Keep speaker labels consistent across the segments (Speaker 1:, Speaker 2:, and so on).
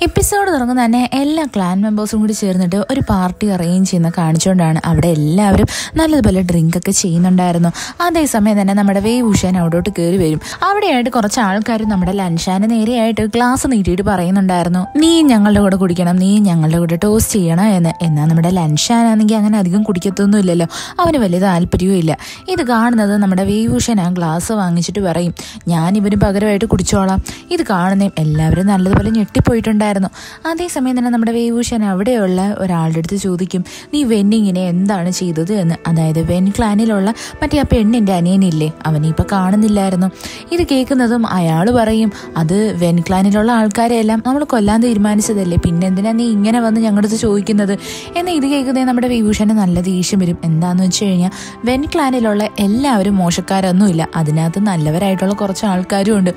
Speaker 1: Episode തുടങ്ങുന്ന തന്നെ എല്ലാ ക്ലാൻ മെമ്പേഴ്സും കൂടി ചേർന്നിട്ട് ഒരു പാർട്ടി അറേഞ്ച് ചെയ്യുന്ന കാണിച്ചുകൊണ്ടാണ് അവിടെ എല്ലാവരും നല്ലതുപോലെ ഡ്രിങ്ക് ഒക്കെ ചെയ്യുന്നുണ്ടായിരുന്നു. അതേസമയം തന്നെ നമ്മുടെ വേവൂഷൻ അവിടോട്ട് കയറി വരും. അവിടെയായിട്ട് കുറച്ച് ആൾക്കാർ നമ്മുടെ ലൻഷാന് നേരെയായിട്ട് ഗ്ലാസ് നീട്ടിയിട്ട് പറയുന്നുണ്ടായിരുന്നു, നീ ഞങ്ങളുടെ കൂടെ കുടിക്കണം, നീ ഞങ്ങളുടെ കൂടെ ടോസ്റ്റ് ചെയ്യണം എന്ന്. എന്നാൽ നമ്മുടെ ലൻഷാനാണെങ്കിൽ അങ്ങനെ അധികം കുടിക്കത്തൊന്നും ഇല്ലല്ലോ, അവന് വലിയ താല്പര്യവും ഇല്ല. ഇത് കാണുന്നത് നമ്മുടെ വേവൂഷൻ ആ ഗ്ലാസ് വാങ്ങിച്ചിട്ട് പറയും, ഞാൻ ഇവന് പകരമായിട്ട് കുടിച്ചോളാം. ഇത് കാണുന്നേ എല്ലാവരും നല്ലതുപോലെ ഞെട്ടിപ്പോയിട്ടുണ്ടായിരുന്നു. അതേസമയം തന്നെ നമ്മുടെ വേവൂഷൻ അവിടെയുള്ള ഒരാളുടെ അടുത്ത് ചോദിക്കും, നീ വെന്നിങ്ങിനെ എന്താണ് ചെയ്തത് എന്ന്. അതായത് വെൻ ക്ലാനിലുള്ള മറ്റേ ആ പെണ്ണിന്റെ അനിയനില്ലേ, അവനെ ഇപ്പൊ കാണുന്നില്ലായിരുന്നു. ഇത് കേൾക്കുന്നതും അയാൾ പറയും, അത് വെൻ ക്ലാനിലുള്ള ആൾക്കാരെയെല്ലാം നമ്മൾ കൊല്ലാൻ തീരുമാനിച്ചതല്ലേ, പിന്നെന്തിനാ നീ ഇങ്ങനെ വന്ന് ഞങ്ങളുടെ അടുത്ത് ചോദിക്കുന്നത് എന്ന്. ഇത് കേൾക്കുന്നത് നമ്മുടെ വേവൂഷന് നല്ല ദേഷ്യം വരും. എന്താന്ന് വെച്ച് കഴിഞ്ഞാൽ വെൻ ക്ലാനിലുള്ള എല്ലാവരും മോശക്കാരൊന്നുമില്ല, അതിനകത്ത് നല്ലവരായിട്ടുള്ള കുറച്ച് ആൾക്കാരും ഉണ്ട്.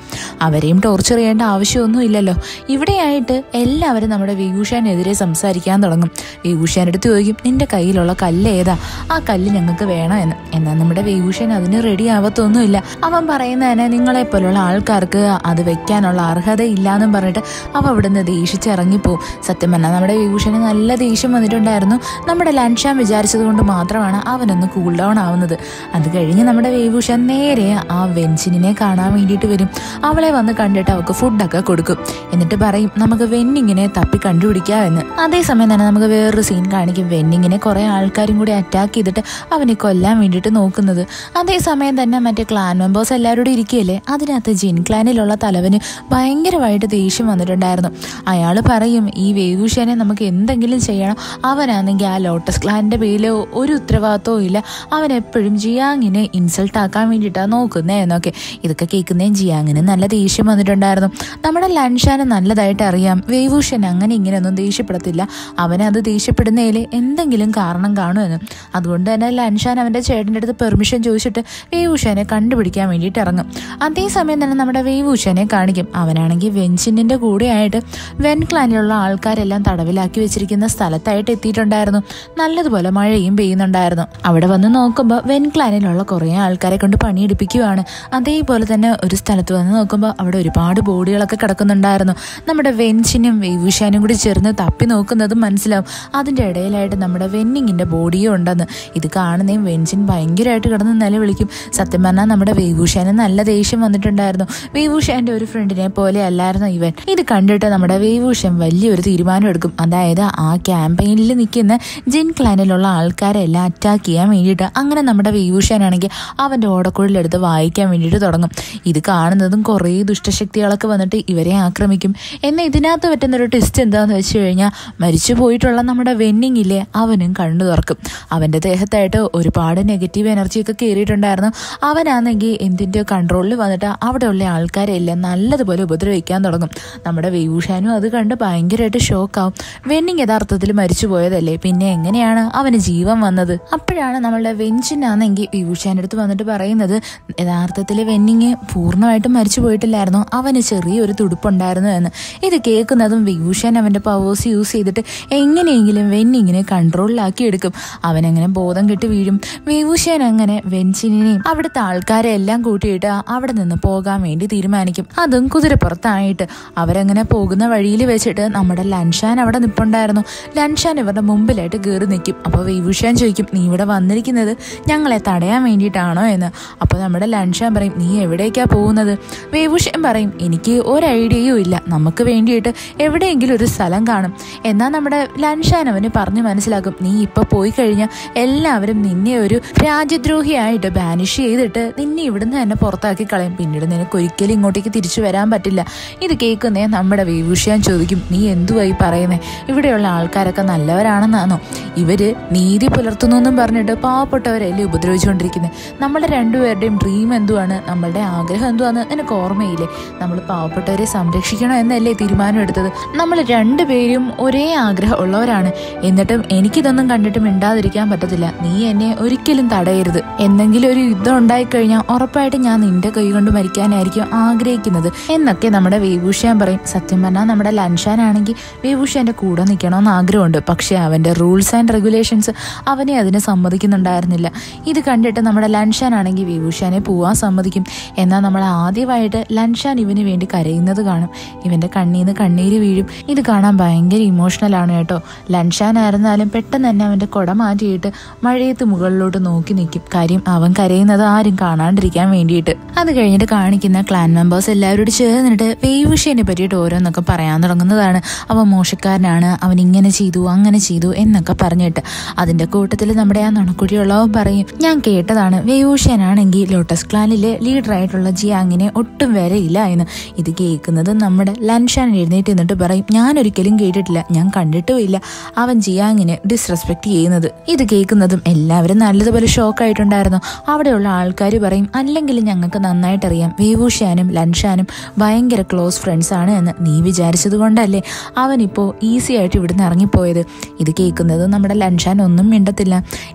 Speaker 1: അവരെയും ടോർച്ചർ ചെയ്യേണ്ട ആവശ്യമൊന്നും ഇല്ലല്ലോ. ഇവിടെയായിട്ട് എല്ലാവരും നമ്മുടെ വേവൂഷനെതിരെ സംസാരിക്കാൻ തുടങ്ങും. വേവൂഷൻ്റെ അടുത്ത് ചോദിക്കും, നിന്റെ കയ്യിലുള്ള കല്ല് ഏതാ, ആ കല്ല് ഞങ്ങൾക്ക് വേണം എന്ന്. എന്നാൽ നമ്മുടെ വേവൂഷൻ അതിന് റെഡി ആവത്തൊന്നുമില്ല. അവൻ പറയുന്നതിന് നിങ്ങളെ പോലുള്ള ആൾക്കാർക്ക് അത് വെക്കാനുള്ള അർഹത ഇല്ലാന്നും പറഞ്ഞിട്ട് അവ അവിടുന്ന് ദേഷിച്ചിറങ്ങിപ്പോവും. സത്യം പറഞ്ഞാൽ നമ്മുടെ വേവൂഷന് നല്ല ദേഷ്യം വന്നിട്ടുണ്ടായിരുന്നു. നമ്മുടെ ലൻഷാൻ വിചാരിച്ചത് കൊണ്ട് മാത്രമാണ് അവനൊന്ന് കൂൾ ഡൗൺ ആവുന്നത്. അത് കഴിഞ്ഞ് നമ്മുടെ വേവൂഷൻ നേരെ ആ വെൻസിനെ കാണാൻ വേണ്ടിയിട്ട് വരും. അവളെ വന്ന് കണ്ടിട്ട് അവൾക്ക് ഫുഡൊക്കെ കൊടുക്കും. എന്നിട്ട് പറയും, നമുക്ക് വെന്നിങ്ങിനെ തപ്പി കണ്ടുപിടിക്കാമെന്ന്. അതേസമയം തന്നെ നമുക്ക് വേറൊരു സീൻ കാണിക്കും. വെന്നിങ്ങിനെ കുറെ ആൾക്കാരും കൂടി അറ്റാക്ക് ചെയ്തിട്ട് അവനെ കൊല്ലാൻ വേണ്ടിയിട്ട് നോക്കുന്നത്. അതേസമയം തന്നെ മറ്റേ ക്ലാൻ മെമ്പേഴ്സ് എല്ലാവരോടും ഇരിക്കുകയല്ലേ, അതിനകത്ത് ജിൻ ക്ലാനിലുള്ള തലവന് ഭയങ്കരമായിട്ട് ദേഷ്യം വന്നിട്ടുണ്ടായിരുന്നു. അയാൾ പറയും, ഈ വേവൂഷനെ നമുക്ക് എന്തെങ്കിലും ചെയ്യണം, അവനാണെങ്കിൽ ആ ലോട്ടസ് ക്ലാനിന്റെ പേരിൽ ഒരു ഉത്തരവാദിത്വവും ഇല്ല, അവൻ എപ്പോഴും ജിയാങ്ങിനെ ഇൻസൾട്ട് ആക്കാൻ വേണ്ടിയിട്ടാണ് നോക്കുന്നേ എന്നൊക്കെ. ഇതൊക്കെ കേൾക്കുന്നേം ജിയാങ്ങിന് നല്ല ദേഷ്യം വന്നിട്ടുണ്ടായിരുന്നു. നമ്മുടെ ലൻഷാന് നല്ലതായിട്ട് അറിയാം വേവൂഷൻ അങ്ങനെ ഇങ്ങനെയൊന്നും ദേഷ്യപ്പെടത്തില്ല, അവനത് ദേഷ്യപ്പെടുന്നതിൽ എന്തെങ്കിലും കാരണം കാണുമെന്ന്. അതുകൊണ്ട് തന്നെ ലൻഷാൻ അവൻ്റെ ചേട്ടൻ്റെ അടുത്ത് പെർമിഷൻ ചോദിച്ചിട്ട് വേവൂഷനെ കണ്ടുപിടിക്കാൻ വേണ്ടിയിട്ട് ഇറങ്ങും. അതേസമയം തന്നെ നമ്മുടെ വേവൂഷനെ കാണിക്കും. അവനാണെങ്കിൽ വെൻചിന്നിൻ്റെ കൂടെയായിട്ട് വെൻ ക്ലാനിലുള്ള ആൾക്കാരെല്ലാം തടവിലാക്കി വെച്ചിരിക്കുന്ന സ്ഥലത്തായിട്ട് എത്തിയിട്ടുണ്ടായിരുന്നു. നല്ലതുപോലെ മഴയും പെയ്യുന്നുണ്ടായിരുന്നു. അവിടെ വന്ന് നോക്കുമ്പോൾ വെൻ ക്ലാനിലുള്ള കുറേ ആൾക്കാരെ കൊണ്ട് പണിയെടുപ്പിക്കുകയാണ്. അതേപോലെ തന്നെ ഒരു സ്ഥലത്ത് വന്ന് നോക്കുമ്പോൾ അവിടെ ഒരുപാട് ബോഡികളൊക്കെ കിടക്കുന്നുണ്ടായിരുന്നു. നമ്മുടെ വെൻചിനും വേവൂഷനും കൂടി ചേർന്ന് തപ്പി നോക്കുന്നതും മനസ്സിലാവും അതിൻ്റെ ഇടയിലായിട്ട് നമ്മുടെ വെന്നിങ്ങിൻ്റെ ബോഡിയും ഉണ്ടെന്ന്. ഇത് കാണുന്നേയും വെൻചിൻ ഭയങ്കരമായിട്ട് കിടന്ന് നിലവിളിക്കും. സത്യം പറഞ്ഞാൽ നമ്മുടെ വേവൂഷന് നല്ല ദേഷ്യം വന്നിട്ടുണ്ടായിരുന്നു. വേവൂഷൻ്റെ ഒരു ഫ്രണ്ടിനെ പോലെ അല്ലായിരുന്നു ഇവൻ. ഇത് കണ്ടിട്ട് നമ്മുടെ വേവൂഷൻ വലിയൊരു തീരുമാനം എടുക്കും. അതായത് ആ ക്യാമ്പയിനിൽ നിൽക്കുന്ന ജിൻ ക്ലാനിലുള്ള ആൾക്കാരെല്ലാം അറ്റാക്ക് ചെയ്യാൻ വേണ്ടിയിട്ട്. അങ്ങനെ നമ്മുടെ വേവൂഷനാണെങ്കിൽ അവൻ്റെ ഓടക്കുഴലെടുത്ത് വായിക്കാൻ വേണ്ടിയിട്ട് തുടങ്ങും. ഇത് കാണുന്നതും കുറേ ദുഷ്ടശക്തികളൊക്കെ വന്നിട്ട് ഇവരെ ആക്രമിക്കും. എന്നാൽ ഇതിനകത്ത് പറ്റുന്നൊരു ട്വിസ്റ്റ് എന്താണെന്ന് വെച്ച് കഴിഞ്ഞാൽ മരിച്ചു പോയിട്ടുള്ള നമ്മുടെ വെന്നിങ്ങില്ലേ, അവനും കണ്ണു തുറക്കും. അവൻ്റെ ദേഹത്തായിട്ട് ഒരുപാട് നെഗറ്റീവ് എനർജിയൊക്കെ കയറിയിട്ടുണ്ടായിരുന്നു. അവനാണെങ്കിൽ എന്തിൻ്റെ കൺട്രോളിൽ വന്നിട്ട് അവിടെയുള്ള ആൾക്കാരെ എല്ലാം നല്ലതുപോലെ ഉപദ്രവിക്കാൻ തുടങ്ങും. നമ്മുടെ വേവൂഷാനും അത് കണ്ട് ഭയങ്കരമായിട്ട് ഷോക്കാവും. വെന്നിങ് യഥാർത്ഥത്തിൽ മരിച്ചു പോയതല്ലേ, പിന്നെ എങ്ങനെയാണ് അവന് ജീവൻ വന്നത്? അപ്പോഴാണ് നമ്മളുടെ വെഞ്ചിനാണെങ്കിൽ വേവൂഷാൻ്റെ അടുത്ത് വന്നിട്ട് പറയുന്നത്, യഥാർത്ഥത്തിൽ വെന്നിങ് പൂർണ്ണമായിട്ടും മരിച്ചു പോയിട്ടില്ലായിരുന്നു, അവന് ചെറിയൊരു തുടുപ്പുണ്ടായിരുന്നു എന്ന്. ഇത് കേൾക്കുന്നതും വേവൂഷൻ അവൻ്റെ പവേഴ്സ് യൂസ് ചെയ്തിട്ട് എങ്ങനെയെങ്കിലും വെന്നിങ്ങിനെ കൺട്രോളിലാക്കി എടുക്കും. അവനങ്ങനെ ബോധം കെട്ട് വീഴും. വേവൂഷൻ അങ്ങനെ വെൻചിനെയും അവിടുത്തെ ആൾക്കാരെ എല്ലാം കൂട്ടിയിട്ട് അവിടെ നിന്ന് പോകാൻ വേണ്ടി തീരുമാനിക്കും. അതും കുതിരപ്പുറത്തായിട്ട്. അവരങ്ങനെ പോകുന്ന വഴിയിൽ വെച്ചിട്ട് നമ്മുടെ ലൻഷാൻ അവിടെ നിൽപ്പുണ്ടായിരുന്നു. ലൻഷാൻ ഇവരുടെ മുമ്പിലായിട്ട് കയറി നിൽക്കും. അപ്പോൾ വേവൂഷൻ ചോദിക്കും, നീ ഇവിടെ വന്നിരിക്കുന്നത് ഞങ്ങളെ തടയാൻ വേണ്ടിയിട്ടാണോ എന്ന്. അപ്പോൾ നമ്മുടെ ലൻഷാൻ പറയും, നീ എവിടേക്കാ പോകുന്നത്? വേവൂഷൻ പറയും, എനിക്ക് ഒരു ഐഡിയയും ഇല്ല, നമുക്ക് വേണ്ടിയിട്ട് എവിടെയെങ്കിലും ഒരു സ്ഥലം കാണും. എന്നാൽ നമ്മുടെ ലൻഷാൻ അവന് പറഞ്ഞ് മനസ്സിലാക്കും, നീ ഇപ്പോൾ പോയി കഴിഞ്ഞാൽ എല്ലാവരും നിന്നെ ഒരു രാജ്യദ്രോഹിയായിട്ട് ബാനിഷ് ചെയ്തിട്ട് നിന്നെ ഇവിടുന്ന് തന്നെ പുറത്താക്കി കളയും, പിന്നീട് നിനക്ക് ഒരിക്കലും ഇങ്ങോട്ടേക്ക് തിരിച്ചു വരാൻ പറ്റില്ല. ഇത് കേൾക്കുന്നേ നമ്മുടെ വേവൂഷൻ ചോദിക്കും, നീ എന്തുവായി പറയുന്നത്? ഇവിടെയുള്ള ആൾക്കാരൊക്കെ നല്ലവരാണെന്നാണോ? ഇവര് നീതി പുലർത്തുന്നു എന്നും പറഞ്ഞിട്ട് പാവപ്പെട്ടവരല്ലേ ഉപദ്രവിച്ചുകൊണ്ടിരിക്കുന്നത്? നമ്മുടെ രണ്ടുപേരുടെയും ഡ്രീം എന്തുവാണ്, നമ്മളുടെ ആഗ്രഹം എന്തുവാന്ന് നിനക്ക് ഓർമ്മയില്ലേ? നമ്മൾ പാവപ്പെട്ടവരെ സംരക്ഷിക്കണം എന്നല്ലേ തീരുമാനം എടുത്തത്? നമ്മൾ രണ്ടുപേരും ഒരേ ആഗ്രഹം ഉള്ളവരാണ്. എന്നിട്ടും എനിക്കിതൊന്നും കണ്ടിട്ട് മിണ്ടാതിരിക്കാൻ പറ്റത്തില്ല. നീ എന്നെ ഒരിക്കലും തടയരുത്. എന്തെങ്കിലും ഒരു യുദ്ധം ഉണ്ടായിക്കഴിഞ്ഞാൽ ഉറപ്പായിട്ടും ഞാൻ നിന്റെ കൈ കൊണ്ട് മരിക്കാനായിരിക്കും ആഗ്രഹിക്കുന്നത് എന്നൊക്കെ നമ്മുടെ വേവൂഷൻ പറയും. സത്യം പറഞ്ഞാൽ നമ്മുടെ ലൻഷാൻ ആണെങ്കിൽ വേവൂഷന്റെ കൂടെ നിൽക്കണമെന്ന് ആഗ്രഹമുണ്ട്. പക്ഷെ അവന്റെ റൂൾസ് ആൻഡ് റെഗുലേഷൻസ് അവനെ അതിന് സമ്മതിക്കുന്നുണ്ടായിരുന്നില്ല. ഇത് കണ്ടിട്ട് നമ്മുടെ ലൻഷാൻ ആണെങ്കിൽ വേവൂഷനെ പോവാൻ സമ്മതിക്കും. എന്നാൽ നമ്മൾ ആദ്യമായിട്ട് ലൻഷാൻ ഇവന് വേണ്ടി കരയുന്നത് കാണും. ഇവന്റെ കണ്ണീന്ന് കണ്ണീര് വീഴും. ഇത് കാണാൻ ഭയങ്കര ഇമോഷണൽ ആണ് കേട്ടോ. ലൻഷാൻ ആയിരുന്നാലും പെട്ടെന്ന് തന്നെ അവന്റെ കുട മാറ്റിയിട്ട് മഴയത്ത് മുകളിലോട്ട് നോക്കി നിൽക്കും. കാര്യം അവൻ കരയുന്നത് ആരും കാണാണ്ടിരിക്കാൻ വേണ്ടിയിട്ട്. അത് കഴിഞ്ഞിട്ട് കാണിക്കുന്ന ക്ലാൻ മെമ്പേഴ്സ് എല്ലാവരോട് ചേർന്നിട്ട് വേവുഷനെ പറ്റിയിട്ട് ഓരോന്നൊക്കെ പറയാൻ തുടങ്ങുന്നതാണ്. അവൻ മോശക്കാരനാണ്, അവൻ ഇങ്ങനെ ചെയ്തു അങ്ങനെ ചെയ്തു എന്നൊക്കെ പറഞ്ഞിട്ട് അതിന്റെ കൂട്ടത്തിൽ നമ്മുടെ ആ നുണക്കുഴിയുള്ളവൻ പറയും, ഞാൻ കേട്ടതാണ് വേവുഷനാണെങ്കിൽ ലോട്ടസ് ക്ലാനിലെ ലീഡറായിട്ടുള്ള ജിയാങ്ങിനെ ഒട്ടും വരെയില്ല എന്ന്. ഇത് കേൾക്കുന്നത് നമ്മുടെ ലൻഷാൻ എഴുന്നേറ്റ് നിന്നിട്ട് പറയും, ഞാൻ ഒരിക്കലും കേട്ടിട്ടില്ല, ഞാൻ കണ്ടിട്ടുമില്ല അവൻ ജിയാങ്ങിനെ ഡിസ്റെസ്പെക്ട് ചെയ്യുന്നത്. ഇത് കേൾക്കുന്നതും എല്ലാവരും നല്ലതുപോലെ ഷോക്കായിട്ടുണ്ടായിരുന്നു. അവിടെയുള്ള ആൾക്കാർ പറയും, അല്ലെങ്കിൽ ഞങ്ങൾക്ക് നന്നായിട്ടറിയാം വേവുഷാനും ലൻഷാനും ഭയങ്കര ക്ലോസ് ഫ്രണ്ട്സ് ആണ് എന്ന്. നീ വിചാരിച്ചത് കൊണ്ടല്ലേ അവനിപ്പോ ഈസി ആയിട്ട് ഇവിടുന്ന് ഇറങ്ങിപ്പോയത്. ഇത് കേൾക്കുന്നത് നമ്മുടെ ലൻഷാൻ ഒന്നും മിണ്ടത്തില്ല.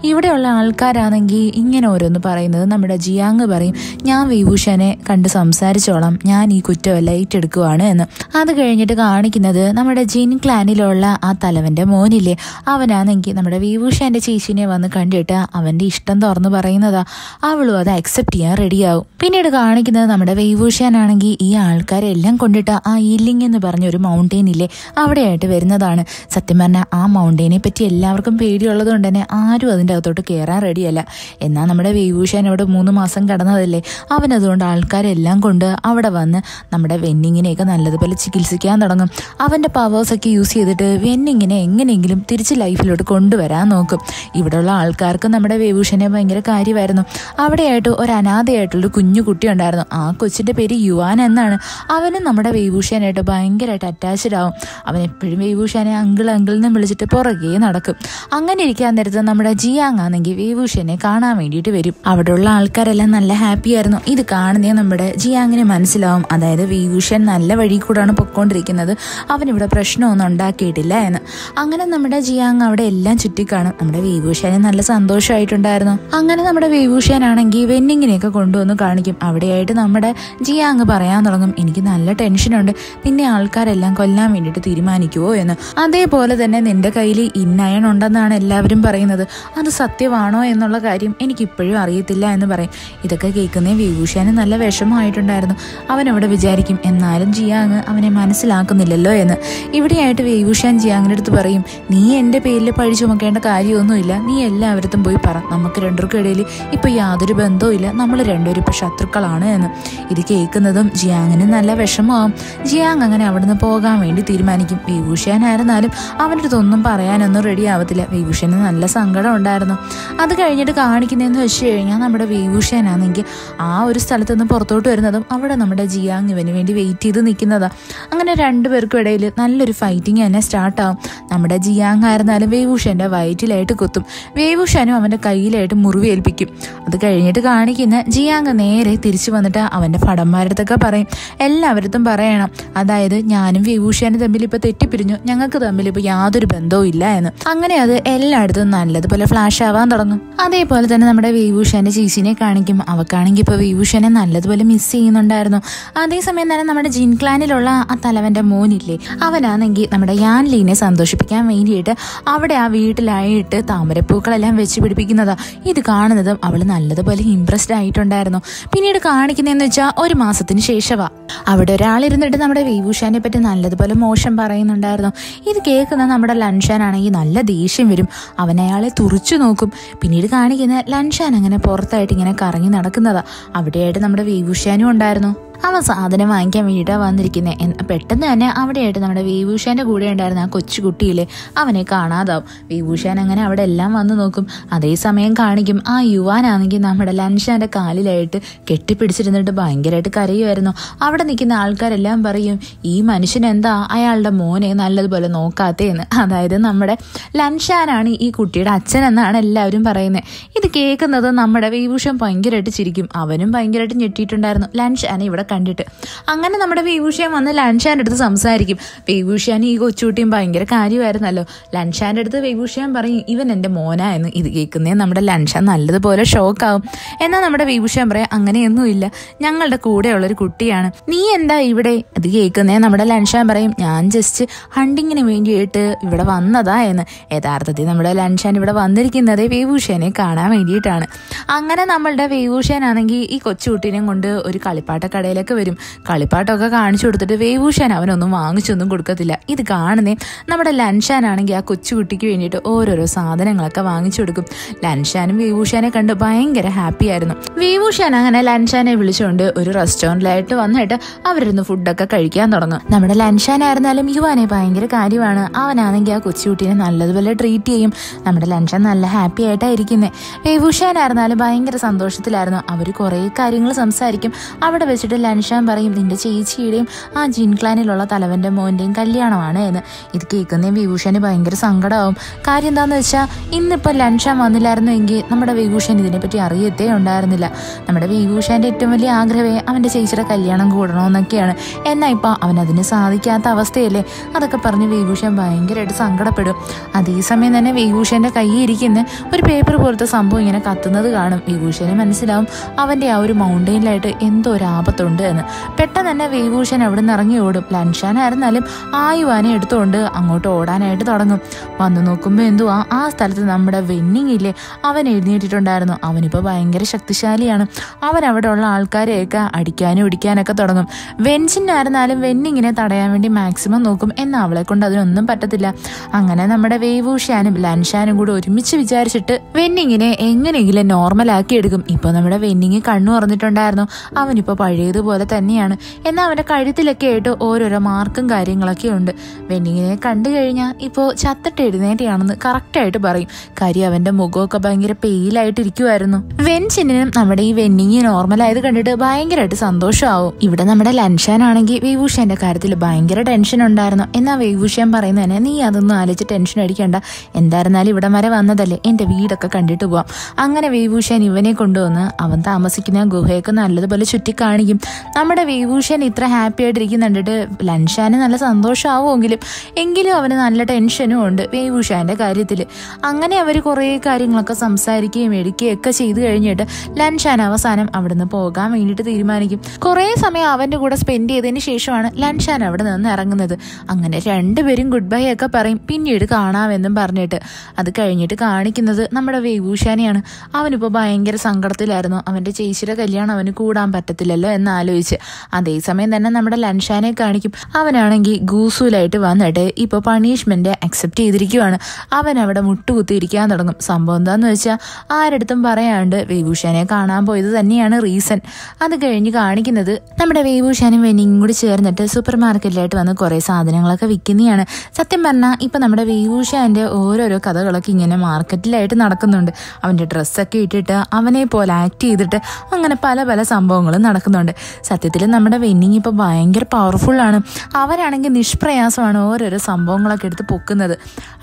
Speaker 1: ഇവിടെയുള്ള ആൾക്കാരാണെങ്കിൽ ഇങ്ങനെ ഓരോന്ന് പറയുന്നത് നമ്മുടെ ജിയാങ് പറയും, ഞാൻ വേവുഷാനെ കണ്ട് സംസാരിച്ചോളാം, ഞാൻ ഈ കുറ്റമല്ല ഏറ്റെടുക്കുവാണ് എന്ന്. അത് കഴിഞ്ഞിട്ട് കാണിക്കുന്നത് നമ്മുടെ ജിൻ ക്ലാനിലുള്ള ആ തലവന്റെ മോനില്ലേ, അവനാണെങ്കിൽ നമ്മുടെ വേവുഷാന്റെ ചേച്ചിനെ വന്ന് കണ്ടിട്ട് അവന്റെ ഇഷ്ടം തുറന്നു പറയുന്നതാ. അവളും അത് അക്സെപ്റ്റ് ചെയ്യാൻ റെഡിയാവും. പിന്നീട് കാണിക്കുന്നത് നമ്മുടെ വേവുഷാനാണെങ്കിൽ ഈ ആൾക്കാരെല്ലാം കൊണ്ടിട്ട് ആ ഈലിംഗ് എന്ന് പറഞ്ഞ ഒരു മൗണ്ടെയിൻ ഇല്ലേ അവിടെയായിട്ട് വരുന്നതാണ്. സത്യം പറഞ്ഞാൽ ആ മൗണ്ടെയിനെ പറ്റി എല്ലാവർക്കും പേടിയുള്ളത് കൊണ്ട് തന്നെ ആരും അതിൻ്റെ അകത്തോട്ട് കയറാൻ റെഡിയല്ല. എന്നാൽ നമ്മുടെ വേവുഷാൻ അവിടെ 3 മാസം കടന്നതല്ലേ, അവനതുകൊണ്ട് ആൾക്കാരെല്ലാം കൊണ്ട് അവിടെ വന്ന് നമ്മുടെ വെന്നിങ്ങിനെയൊക്കെ നല്ലതുപോലെ ചികിത്സിക്കാൻ തുടങ്ങും. അവൻ്റെ പവേഴ്സൊക്കെ യൂസ് ചെയ്തിട്ട് വെന്നിങ്ങിനെ എങ്ങനെയെങ്കിലും തിരിച്ച് ലൈഫിലോട്ട് കൊണ്ടുവരാൻ നോക്കും. ഇവിടെയുള്ള ആൾക്കാർക്ക് നമ്മുടെ വേവുഷനെ ഭയങ്കര കാര്യമായിരുന്നു. അവിടെയായിട്ട് ഒരു അനാഥയായിട്ടുള്ളൊരു കുഞ്ഞു കുട്ടി ഉണ്ടായിരുന്നു. ആ കൊച്ചിൻ്റെ പേര് യുവാൻ എന്നാണ്. അവനും നമ്മുടെ വേവുഷനായിട്ട് ഭയങ്കരമായിട്ട് അറ്റാച്ച്ഡ് ആവും. അവൻ എപ്പോഴും വേവുഷനെ അങ്കിൾ എന്ന് വിളിച്ചിട്ട് പുറകെ നടക്കും. അങ്ങനെ ഇരിക്കാൻ നേരത്ത് നമ്മുടെ ജിയാങ് ആണെങ്കിൽ വേവുഷനെ കാണാൻ വേണ്ടിയിട്ട് വരും. അവിടെയുള്ള ആൾക്കാരെല്ലാം നല്ല ഹാപ്പി ആയിരുന്നു. ഇത് കാണുന്നേ നമ്മുടെ ജിയാങ്ങിന് മനസ്സിലാവും, അതായത് വേവുഷൻ നല്ല വഴി കൂടാണ് പൊയ്ക്കൊണ്ടിരിക്കുന്നത്, അവനിവിടെ പ്രശ്നമൊന്നും ഉണ്ടാക്കിയിട്ടില്ല എന്ന്. അങ്ങനെ നമ്മുടെ ജിയാങ് അവിടെ എല്ലാം ചുറ്റിക്കാണും. നമ്മുടെ വേവുഷനെ നല്ല സന്തോഷമായിട്ടുണ്ടായിരുന്നു. അങ്ങനെ നമ്മുടെ വേവുഷനാണെങ്കിൽ വെന്നിങ്ങിനെയൊക്കെ കൊണ്ടുവന്ന് കാണിക്കും. അവിടെയായിട്ട് നമ്മുടെ ജിയാങ് പറയാൻ തുടങ്ങും, എനിക്ക് നല്ല ടെൻഷനുണ്ട്, നിന്നെ ആൾക്കാരെല്ലാം കൊല്ലാൻ വേണ്ടിയിട്ട് തീരുമാനിക്കുവോ എന്ന്. അതേപോലെ തന്നെ നിന്റെ കയ്യിൽ ഇന്നയൺ ഉണ്ടെന്നാണ് എല്ലാവരും പറയുന്നത്, അത് സത്യമാണോ എന്നുള്ള കാര്യം എനിക്കിപ്പോഴും അറിയത്തില്ല എന്ന് പറയും. ഇതൊക്കെ കേൾക്കുന്നേ വേവുഷാന് നല്ല വിഷമമായിട്ടുണ്ടായിരുന്നു. അവനവിടെ വിചാരിക്കും, എന്നാലും ജിയാങ് അവനെ മനസ്സിലാക്കുന്നില്ലല്ലോ എന്ന്. ഇവിടെയായിട്ട് വേവുഷാൻ ജിയാങ്ങിൻ്റെ അടുത്ത് പറയും, നീ എൻ്റെ പേരിൽ പഴി ചുമക്കേണ്ട കാര്യമൊന്നുമില്ല, നീ എല്ലാവരത്തും പോയി പറ, നമുക്ക് രണ്ടുപേർക്കും ഇടയിൽ ഇപ്പോൾ യാതൊരു ബന്ധവും ഇല്ല, നമ്മൾ രണ്ടുപേരും ഇപ്പോൾ ശത്രുക്കളാണ് എന്ന്. ഇത് കേൾക്കുന്നതും ജിയാങ്ങിന് നല്ല വിഷമമാവും. ജിയാങ് അങ്ങനെ അവിടുന്ന് പോകാൻ വേണ്ടി തീരുമാനിക്കും. വേവുഷാനായിരുന്നാലും അവൻ്റെ അടുത്തൊന്നും പറയാനൊന്നും റെഡി ആവത്തില്ല. വേവുഷന് നല്ല സങ്കടം ഉണ്ടായിരുന്നു. അത് കഴിഞ്ഞിട്ട് കാണിക്കുന്നതെന്ന് വെച്ച് കഴിഞ്ഞാൽ നമ്മുടെ വേവുഷനാണെങ്കിൽ ആ ഒരു സ്ഥലത്ത് നിന്ന് പുറത്തോട്ട് വരുന്നതും അവിടെ നമ്മുടെ ജിയാങ് ഇവന് വേണ്ടി വെയിറ്റ് ചെയ്ത് നിൽക്കുന്നതാണ്. അങ്ങനെ രണ്ടുപേർക്കും ഇടയിൽ നല്ലൊരു ഫൈറ്റിങ് തന്നെ സ്റ്റാർട്ടാവും. നമ്മുടെ ജിയാങ് ആയിരുന്നാലും വേവുഷൻ്റെ വയറ്റിലായിട്ട് കുത്തും. വേവുഷനും അവൻ്റെ കയ്യിലായിട്ട് മുറിവേൽപ്പിക്കും. അത് കഴിഞ്ഞിട്ട് കാണിക്കുന്ന ജിയാങ് നേരെ തിരിച്ചു വന്നിട്ട് അവൻ്റെ ഭടന്മാരുടെ അടുത്തൊക്കെ പറയും, എല്ലാവരത്തും പറയണം, അതായത് ഞാനും വേവുഷനും തമ്മിൽ ഇപ്പോൾ തെറ്റിപ്പിരിഞ്ഞു, ഞങ്ങൾക്ക് തമ്മിൽ ഇപ്പോൾ യാതൊരു ബന്ധവും ഇല്ല എന്ന്. അങ്ങനെ അത് എല്ലായിടത്തും നല്ലതുപോലെ ഫ്ലാഷ് ആവാൻ തുടങ്ങും. അതേപോലെ തന്നെ നമ്മുടെ വേവുഷന്റെ ചേച്ചിനെ കാണിക്കും. അവക്കാണെങ്കിൽ ഇപ്പോൾ വേവുഷനെ നല്ലതുപോലെ മിസ് ചെയ്യുന്നുണ്ടായിരുന്നു. അതേസമയം തന്നെ നമ്മുടെ ജിൻ ക്ലാനിലുള്ള ആ തലവന്റെ മോനില്ലേ, അവനാണെങ്കിൽ നമ്മുടെ യാൻലീനെ സന്തോഷിപ്പിക്കാൻ വേണ്ടിയിട്ട് അവിടെ ആ വീട്ടിലായിട്ട് താമരപ്പൂക്കളെല്ലാം വെച്ച് പിടിപ്പിക്കുന്നതാ. ഇത് കാണുന്നതും അവൾ നല്ലതുപോലെ ഇംപ്രസ്ഡ് ആയിട്ടുണ്ടായിരുന്നു. പിന്നീട് കാണിക്കുന്നതെന്ന് വെച്ചാൽ 1 മാസത്തിന് ശേഷമാ. അവിടെ ഒരാളിരുന്നിട്ട് നമ്മുടെ വേവുഷാനെ പറ്റി നല്ലതുപോലെ മോശം പറയുന്നുണ്ടായിരുന്നു. ഇത് കേൾക്കുന്ന നമ്മുടെ ലൻഷാൻ ആണെങ്കിൽ നല്ല ദേഷ്യം വരും. അവൻ അയാളെ തുറിച്ചു നോക്കും. പിന്നീട് കാണിക്കുന്ന ലൻഷാൻ അങ്ങനെ പുറത്തായിട്ട് ഇങ്ങനെ കറങ്ങി നടക്കുന്നതാ. അവിടെയായിട്ട് നമ്മുടെ വേവുഷാനും ഉണ്ടായിരുന്നു. അവൻ സാധനം വാങ്ങിക്കാൻ വേണ്ടിയിട്ടാണ് വന്നിരിക്കുന്നത്. പെട്ടെന്ന് തന്നെ അവിടെയായിട്ട് നമ്മുടെ വേവുഷാന്റെ കൂടെ ഉണ്ടായിരുന്ന ആ കൊച്ചുകുട്ടിയില്ലേ, അവനെ കാണാതാവും. വേവുഷാൻ അങ്ങനെ അവിടെ എല്ലാം വന്ന് നോക്കും. അതേസമയം കാണിക്കും ആ യുവാനാണെങ്കിൽ നമ്മുടെ ലൻഷാന്റെ കാലിലായിട്ട് കെട്ടിപ്പിടിച്ചിരുന്നിട്ട് ഭയങ്കരമായിട്ട് കരയുമായിരുന്നു. അവിടെ നിൽക്കുന്ന ആൾക്കാരെല്ലാം പറയും, ഈ മനുഷ്യൻ എന്താ അയാളുടെ മോനെ നല്ലതുപോലെ നോക്കാത്തേന്ന്. അതായത് നമ്മുടെ ലൻഷാനാണ് ഈ കുട്ടിയുടെ അച്ഛൻ എന്നാണ് എല്ലാവരും പറയുന്നത്. ഇത് കേൾക്കുന്നത് നമ്മുടെ വേവുഷാൻ ഭയങ്കരമായിട്ട് ചിരിക്കും. അവനും ഭയങ്കരമായിട്ട് ഞെട്ടിയിട്ടുണ്ടായിരുന്നു ലൻഷാനെ ഇവിടെ കണ്ടിട്ട്. അങ്ങനെ നമ്മുടെ വേവുഷാൻ വന്ന് ലൻഷാൻ്റെ അടുത്ത് സംസാരിക്കും. വേവുഷാൻ ഈ കൊച്ചുകുട്ടിയും ഭയങ്കര കാര്യമായിരുന്നല്ലോ. ലൻഷാൻ്റെ അടുത്ത് വേവുഷാൻ പറയും, ഇവൻ എൻ്റെ മോനാ എന്ന്. ഇത് കേൾക്കുന്നേ നമ്മുടെ ലൻഷാൻ നല്ലതുപോലെ ഷോക്കാവും. എന്നാൽ നമ്മുടെ വേവുഷാൻ പറയാം, അങ്ങനെയൊന്നുമില്ല, ഞങ്ങളുടെ കൂടെയുള്ളൊരു കുട്ടിയാണ്, നീ എന്താ ഇവിടെ? അത് കേൾക്കുന്നേ നമ്മുടെ ലൻഷാൻ പറയും, ഞാൻ ജസ്റ്റ് ഹണ്ടിങ്ങിന് വേണ്ടിയിട്ട് ഇവിടെ വന്നതാ എന്ന്. യഥാർത്ഥത്തിൽ നമ്മുടെ ലൻഷാൻ ഇവിടെ വന്നിരിക്കുന്നത് വേവൂഷനെ കാണാൻ വേണ്ടിയിട്ടാണ്. അങ്ങനെ നമ്മളുടെ വേവൂഷനാണെങ്കിൽ ഈ കൊച്ചുകുട്ടീനെയും കൊണ്ട് ഒരു കളിപ്പാട്ട കടയിലേക്ക് വരും. കളിപ്പാട്ടമൊക്കെ കാണിച്ചു കൊടുത്തിട്ട് വേവൂഷൻ അവനൊന്നും വാങ്ങിച്ചൊന്നും കൊടുക്കത്തില്ല. ഇത് കാണുന്നേ നമ്മുടെ ലൻഷാനാണെങ്കിൽ ആ കൊച്ചുകുട്ടിക്ക് വേണ്ടിയിട്ട് ഓരോരോ സാധനങ്ങളൊക്കെ വാങ്ങിച്ചു കൊടുക്കും. ലൻഷാനും വേവൂഷനെ കണ്ട് ഭയങ്കര ഹാപ്പി ആയിരുന്നു. വേവൂഷൻ അങ്ങനെ ലൻഷാനെ വിളിച്ചുകൊണ്ട് ഒരു റെസ്റ്റോറൻറ്റിലായിട്ട് വന്നിട്ട് അവരിരുന്ന് ഫുഡൊക്കെ കഴിക്കാൻ തുടങ്ങും. നമ്മുടെ ലൻഷാനായിരുന്നാലും യുവാനെ ഭയങ്കര കാര്യമാണ്. അവനാണെങ്കിൽ ആ കൊച്ചുകുട്ടീനെ നല്ലതുപോലെ ട്രീറ്റ് ചെയ്യും. നമ്മുടെ ലൻഷാൻ നല്ല ഹാപ്പി ആയിട്ടായിരിക്കുന്നത്. വേവൂഷനായിരുന്നാലും ഭയങ്കര സന്തോഷത്തിലായിരുന്നു. അവർ കുറേ കാര്യങ്ങൾ സംസാരിക്കും. അവിടെ വെച്ചിട്ട് ലൻഷാൻ പറയും, നിന്റെ ചേച്ചിയുടെയും ആ ജിൻ ക്ലാനിലുള്ള തലവൻ്റെ മോൻ്റെയും കല്യാണമാണ് എന്ന്. ഇത് കേൾക്കുന്ന വേവൂഷന് ഭയങ്കര സങ്കടമാവും. കാര്യം എന്താണെന്ന് വെച്ചാൽ ഇന്നിപ്പോൾ ലൻഷാൻ വന്നില്ലായിരുന്നുവെങ്കിൽ നമ്മുടെ വേവൂഷൻ ഇതിനെപ്പറ്റി അറിയത്തേ ഉണ്ടായിരുന്നില്ല. നമ്മുടെ വേവൂഷൻ്റെ ഏറ്റവും വലിയ ആഗ്രഹമേ അവൻ്റെ ചേച്ചിയുടെ കല്യാണം കൂടണമെന്നൊക്കെയാണ്. എന്നാൽ ഇപ്പോൾ അവനതിന് സാധിക്കാത്ത അവസ്ഥയല്ലേ. അതൊക്കെ പറഞ്ഞ് വേവൂഷൻ ഭയങ്കരമായിട്ട് സങ്കടപ്പെടും. അതേസമയം തന്നെ വേവൂഷൻ്റെ കയ്യിൽ ഇരിക്കുന്ന ഒരു പേപ്പർ പോലത്തെ സംഭവം ഇങ്ങനെ കത്തുന്നത് കാണും. വേവൂഷന് മനസ്സിലാവും അവൻ്റെ ആ ഒരു മൗണ്ടെയിനിലായിട്ട് എന്തോ ഒരു ആപത്തുണ്ട് എന്ന്. പെട്ടെന്ന് തന്നെ വേവൂഷൻ അവിടെ നിന്ന് ഇറങ്ങി ഓടും. ലൻഷാനായിരുന്നാലും ആ യുവാനെ എടുത്തുകൊണ്ട് അങ്ങോട്ട് ഓടാനായിട്ട് തുടങ്ങും. വന്നു നോക്കുമ്പോൾ എന്തുവാ ആ സ്ഥലത്ത് നമ്മുടെ വെന്നിങ്ങില്ലേ അവൻ എഴുന്നേറ്റിട്ടുണ്ടായിരുന്നു. അവനിപ്പോൾ ഭയങ്കര ശക്തിശാലിയാണ്. അവൻ അവിടെ ഉള്ള ആൾക്കാരെയൊക്കെ അടിക്കാനും ഇടിക്കാനൊക്കെ തുടങ്ങും. വെൻസിനായിരുന്നാലും വെന്നിങ്ങിനെ തടയാൻ വേണ്ടി മാക്സിമം നോക്കും. എന്നാൽ അവളെ കൊണ്ട് അതിനൊന്നും പറ്റത്തില്ല. അങ്ങനെ നമ്മുടെ വേവൂഷാനും ലൻഷാനും കൂടി ഒരുമിച്ച് വിചാരിച്ചിട്ട് വെന്നിങ്ങിനെ എങ്ങനെയെങ്കിലും നോർമലാക്കി എടുക്കും. ഇപ്പോൾ നമ്മുടെ വെന്നിങ് കണ്ണു തുറന്നിട്ടുണ്ടായിരുന്നു. അവനിപ്പോൾ പഴയതുപോലെ തന്നെയാണ്. എന്നാൽ അവൻ്റെ കഴുത്തിലൊക്കെ ആയിട്ട് ഓരോരോ മാർക്കും കാര്യങ്ങളൊക്കെ ഉണ്ട്. വെന്നിങ്ങിനെ കണ്ടു കഴിഞ്ഞാൽ ഇപ്പോൾ ചത്തിട്ട് എഴുന്നേറ്റയാണെന്ന് കറക്റ്റായിട്ട് പറയും. കാര്യം അവൻ്റെ മുഖമൊക്കെ ഭയങ്കര പെയിലായിട്ടിരിക്കുമായിരുന്നു. വെൻസിനും നമ്മുടെ ഈ വെന്നിങ് നോർമലായത് കണ്ടിട്ട് ഭയങ്കരമായിട്ട് സന്തോഷമാവും. ഇവിടെ നമ്മുടെ ലൻഷാനാണെങ്കിൽ വേവൂഷന്റെ കാര്യത്തിൽ ഭയങ്കര ടെൻഷൻ ഉണ്ടായിരുന്നു. എന്നാൽ വേവൂഷൻ പറയുന്നതന്നെ, നീ അതൊന്നും ആലോചിച്ച് ടെൻഷൻ അടിക്കണ്ട, എന്തായിരുന്നാലും ഇവിടെ വരെ വന്നതല്ലേ, എൻ്റെ വീടൊക്കെ കണ്ടിട്ട് പോവാം. അങ്ങനെ വേവൂഷൻ ഇവനെ കൊണ്ടുവന്ന് അവൻ താമസിക്കുന്ന ഗുഹയൊക്കെ നല്ലതുപോലെ ചുറ്റിക്കാണിക്കും. നമ്മുടെ വേവൂഷൻ ഇത്ര ഹാപ്പി ആയിട്ടിരിക്കുന്നുണ്ടിട്ട് ലൻഷാന് നല്ല സന്തോഷമാവുമെങ്കിലും അവന് നല്ല ടെൻഷനും ഉണ്ട് വേവൂഷാന്റെ കാര്യത്തിൽ. അങ്ങനെ അവർ കുറേ കാര്യങ്ങളൊക്കെ സംസാരിക്കുകയും എടുക്കുകയൊക്കെ ചെയ്തു കഴിഞ്ഞിട്ട് ലൻഷാൻ അവസാനം അവിടുന്ന് പോകാൻ വേണ്ടിയിട്ട് തീരുമാനിക്കും. കുറേ സമയം അവൻ്റെ കൂടെ സ്പെൻഡ് ചെയ്തതിന് ശേഷമാണ് ലൻഷാൻ അവിടെ നിന്ന് ഇറങ്ങുന്നത്. അങ്ങനെ രണ്ടുപേരും ഗുഡ് ബൈ ഒക്കെ പറയും. പിന്നീട് കാണാമെന്നും പറഞ്ഞിട്ട് അത് കഴിഞ്ഞിട്ട് കാണിക്കുന്നത് നമ്മുടെ വേവൂഷാനെയാണ്. അവനിപ്പോൾ ഭയങ്കര സങ്കടത്തിലായിരുന്നു. അവൻ്റെ ചേച്ചിയുടെ കല്യാണം അവന് കൂടാൻ പറ്റത്തില്ലല്ലോ എന്നാലോചിച്ച്. അതേസമയം തന്നെ നമ്മുടെ ലൻഷാനെ കാണിക്കും. അവനാണെങ്കിൽ ഗൂസൂലായിട്ട് വന്നിട്ട് ഇപ്പോൾ പണിഷ്മെന്റ് അക്സെപ്റ്റ് ചെയ്തിരിക്കുവാണ്. അവൻ അവിടെ മുട്ടുകുത്തിയിരിക്കാൻ തുടങ്ങും. സംഭവം എന്താന്ന് വെച്ചാൽ ആരടുത്തും പറയാണ്ട് വേവൂഷാനെ കാണാൻ പോയത് തന്നെയാണ് റീസൺ. അത് കഴിഞ്ഞ് കാണിക്കുന്നത് നമ്മുടെ വേവൂഷാനും വെന്നിങ്ങും കൂടി ചേർന്നിട്ട് സൂപ്പർ മാർക്കറ്റിലായിട്ട് വന്ന് കുറേ സാധനങ്ങളൊക്കെ വിൽക്കുന്നതാണ്. സത്യം പറഞ്ഞാൽ ഇപ്പം നമ്മുടെ വേവൂഷാൻ്റെ ഓരോരോ കഥകളൊക്കെ ഇങ്ങനെ മാർക്കറ്റിലായിട്ട് നടക്കുന്നുണ്ട്. അവൻ്റെ ഡ്രസ്സൊക്കെ ഇട്ടിട്ട് അവനെ പോലെ ആക്ട് ചെയ്തിട്ട് അങ്ങനെ പല പല സംഭവങ്ങളും നടക്കുന്നുണ്ട്. സത്യത്തിൽ നമ്മുടെ വെന്നിങ് ഇപ്പോൾ ഭയങ്കര പവർഫുള്ളാണ്. അവരാണെങ്കിൽ നിഷ്പ്രയാസമാണ് ഓരോരോ സംഭവങ്ങളൊക്കെ എടുത്ത് പൊക്കുന്നത്.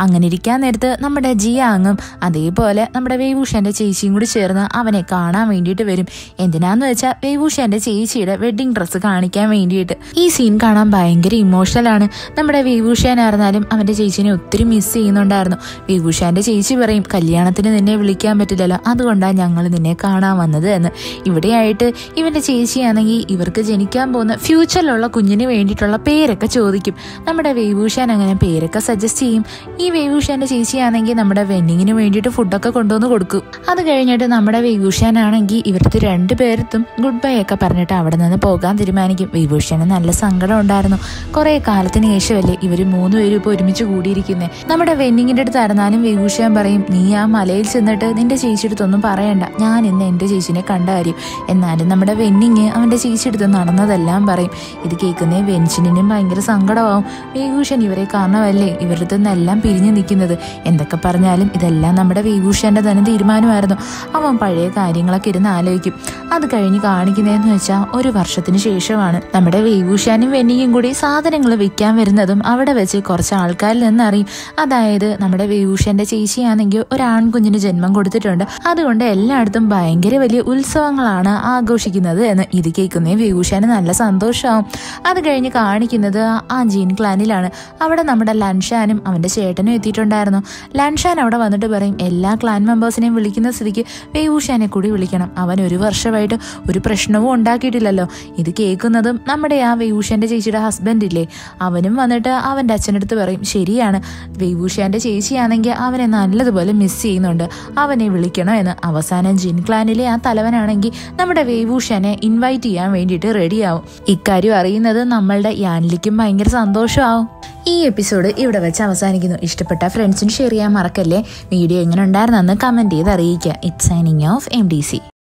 Speaker 1: അങ്ങനെ ഇരിക്കാൻ നേരത്ത് നമ്മുടെ ജിയാങ്ങും അതേപോലെ നമ്മുടെ വേവൂഷന്റെ ചേച്ചിയും കൂടി ചേർന്ന് അവനെ കാണാൻ വേണ്ടിയിട്ട് വരും. എന്തിനാന്ന് വെച്ചാൽ വേവൂഷന്റെ ചേച്ചിയുടെ വെഡ്ഡിങ് ഡ്രസ്സ് കാണിക്കാൻ വേണ്ടിയിട്ട്. ഈ സീൻ കാണാൻ ഭയങ്കര ഇമോഷണലാണ്. നമ്മുടെ വേവൂഷനായിരുന്നാലും അവന്റെ ചേച്ചിനെ ഒത്തിരി മിസ് ചെയ്യുന്നുണ്ടായിരുന്നു. വേവൂഷന്റെ ചേച്ചി പറയും, കല്യാണത്തിന് നിന്നെ വിളിക്കാൻ പറ്റില്ലല്ലോ, അതുകൊണ്ടാണ് ഞങ്ങൾ നിന്നെ കാണാൻ വന്നത് എന്ന്. ഇവിടെയായിട്ട് ഇവന്റെ ചേച്ചിയാണെങ്കിൽ ഇവർക്ക് ജനിക്കാൻ പോകുന്ന ഫ്യൂച്ചറിലുള്ള കുഞ്ഞിന് വേണ്ടിയിട്ടുള്ള പേരൊക്കെ ചോദിക്കും. നമ്മുടെ വേവൂഷൻ അങ്ങനെ പേരൊക്കെ സജസ്റ്റ് ചെയ്യും. ഈ വേവൂഷന്റെ ചേച്ചിയാണെങ്കിൽ നമ്മുടെ വെന്നിങ്ങിന് വേണ്ടിയിട്ട് ഫുഡൊക്കെ കൊണ്ടുവന്ന് കൊടുക്കും. അത് കഴിഞ്ഞിട്ട് നമ്മുടെ വേവൂഷനാണെങ്കിൽ ഇവർക്ക് രണ്ടുപേർത്തും ഗുഡ് ബൈ ഒക്കെ പറഞ്ഞിട്ട് അവിടെ നിന്ന് പോകാൻ തീരുമാനിക്കും. വേവൂഷന് നല്ല സങ്കടം ഉണ്ടായിരുന്നു. കുറെ കാലത്തിന് ശേഷമല്ലേ ഇവർ മൂന്നുപേരും ഇപ്പോൾ ഒരുമിച്ച് കൂടിയിരിക്കുന്നത്. നമ്മുടെ വെന്നിങ്ങിന്റെ അടുത്തായിരുന്നാലും വേവൂഷൻ പറയും, നീ ആ മലയിൽ ചെന്നിട്ട് നിന്റെ ചേച്ചിയെടുത്തൊന്നും പറയണ്ട, ഞാൻ ഇന്ന് എൻ്റെ ചേച്ചിനെ കണ്ട കാര്യം. എന്നാലും നമ്മുടെ വെന്നിങ് അവൻ്റെ ചേച്ചിയെടുത്ത് നടന്നതെല്ലാം പറയും. ഇത് കേൾക്കുന്നേ വെൻസിനും ഭയങ്കര സങ്കടമാവും. വേവൂഷൻ ഇവരെ കാരണമല്ലേ ഇവരുടെ നിന്നെല്ലാം പിരിഞ്ഞു നിൽക്കുന്നത്. എന്തൊക്കെ പറഞ്ഞാലും ഇതെല്ലാം നമ്മുടെ വേവൂഷന്റെ തന്നെ തീരുമാനമായിരുന്നു. അവൻ പഴയ കാര്യങ്ങളൊക്കെ ഇരുന്ന് ആലോചിക്കും. അത് കഴിഞ്ഞ് കാണിക്കുന്നതെന്ന് വെച്ചാൽ ഒരു വർഷത്തിന് ശേഷമാണ്. നമ്മുടെ വേവൂഷാനും വെന്നിയും കൂടി സാധനങ്ങൾ വിൽക്കാൻ വരുന്നതും അവിടെ വെച്ച് കുറച്ച് ആൾക്കാരിൽ നിന്നറിയും. അതായത് നമ്മുടെ വേവൂഷന്റെ ചേച്ചിയാണെങ്കിൽ ഒരു ആൺകുഞ്ഞിന് ജന്മം കൊടുത്തിട്ടുണ്ട്. അതുകൊണ്ട് എല്ലായിടത്തും ഭയങ്കര വലിയ ഉത്സവങ്ങളാണ് ആഘോഷിക്കുന്നത് എന്ന്. ഇത് കേൾക്കുന്നേ വേവൂഷാന് നല്ല സന്തോഷമാവും. അത് കഴിഞ്ഞ് കാണിക്കുന്നത് ആ ജീൻ ക്ലാനിലാണ്. അവിടെ നമ്മുടെ ലൻഷാനും അവന്റെ ചേട്ടനും എത്തിയിട്ടുണ്ടായിരുന്നു. ലൻഷാൻ അവിടെ വന്നിട്ട് പറയും, എല്ലാ ക്ലാൻ മെമ്പേഴ്സിനെയും വിളിക്കുന്ന സ്ഥിതിക്ക് വേവൂഷാനെ കൂടി വിളിക്കണം. അവൻ ഒരു വർഷമായിട്ട് ഒരു പ്രശ്നവും ഉണ്ടാക്കിയിട്ടില്ലല്ലോ. ഇത് കേൾക്കുന്നതും നമ്മുടെ ആ വേവൂഷന്റെ ചേച്ചിയുടെ ഹസ്ബൻഡ് ഇല്ലേ, അവനും വന്നിട്ട് അവൻ്റെ അച്ഛൻ്റെ അടുത്ത് പറയും, ശരിയാണ് വേവൂഷന്റെ ചേച്ചിയാണെങ്കിൽ അവനെ നല്ലതുപോലെ മിസ് ചെയ്യുന്നുണ്ട്, അവനെ വിളിക്കണോ എന്ന്. അവസാനം ജിൻ ക്ലാനിലെ ആ തലവനാണെങ്കിൽ നമ്മുടെ വേവൂഷനെ ഇൻവൈറ്റ് ചെയ്യാൻ വേണ്ടിയിട്ട് റെഡിയാവും. ഇക്കാര്യം അറിയുന്നത് നമ്മളുടെ യാൻലിക്കും ഭയങ്കര സന്തോഷമാവും. ഈ എപ്പിസോഡ് ഇവിടെ വെച്ച് അവസാനിക്കുന്നു. ഇഷ്ടപ്പെട്ട ഫ്രണ്ട്സിന് ഷെയർ ചെയ്യാൻ മറക്കല്ലേ. വീഡിയോ എങ്ങനെ ഉണ്ടായിരുന്നെന്ന് കമൻറ്റ് ചെയ്ത് അറിയിക്കുക. It's signing off MDC.